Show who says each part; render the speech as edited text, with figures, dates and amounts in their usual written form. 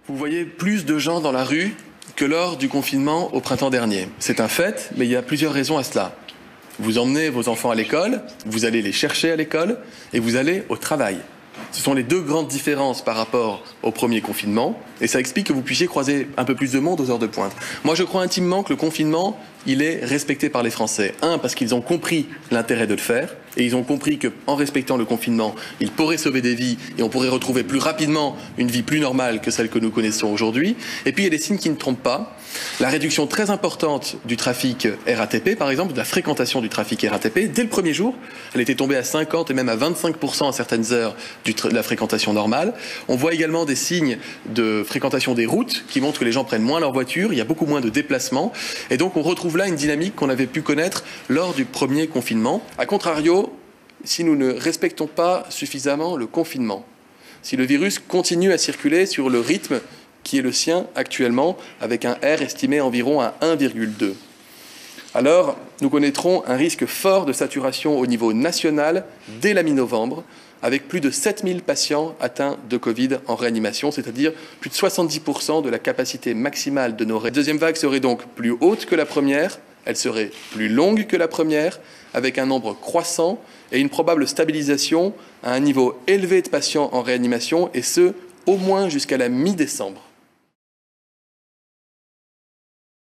Speaker 1: Vous voyez plus de gens dans la rue que lors du confinement au printemps dernier. C'est un fait, mais il y a plusieurs raisons à cela. Vous emmenez vos enfants à l'école, vous allez les chercher à l'école et vous allez au travail. Ce sont les deux grandes différences par rapport au premier confinement et ça explique que vous puissiez croiser un peu plus de monde aux heures de pointe. Moi, je crois intimement que le confinement, il est respecté par les Français. Un, parce qu'ils ont compris l'intérêt de le faire et ils ont compris qu'en respectant le confinement, ils pourraient sauver des vies et on pourrait retrouver plus rapidement une vie plus normale que celle que nous connaissons aujourd'hui. Et puis, il y a des signes qui ne trompent pas. La réduction très importante du trafic RATP, par exemple, de la fréquentation du trafic RATP, dès le premier jour, elle était tombée à 50 et même à 25% à certaines heures de la fréquentation normale. On voit également des signes de fréquentation des routes qui montrent que les gens prennent moins leur voiture, il y a beaucoup moins de déplacements et donc on retrouve là une dynamique qu'on avait pu connaître lors du premier confinement. A contrario, si nous ne respectons pas suffisamment le confinement, si le virus continue à circuler sur le rythme qui est le sien actuellement, avec un R estimé environ à 1,2. Alors, nous connaîtrons un risque fort de saturation au niveau national dès la mi-novembre, avec plus de 7000 patients atteints de Covid en réanimation, c'est-à-dire plus de 70% de la capacité maximale de nos réanimations. La deuxième vague serait donc plus haute que la première, elle serait plus longue que la première, avec un nombre croissant et une probable stabilisation à un niveau élevé de patients en réanimation, et ce, au moins jusqu'à la mi-décembre.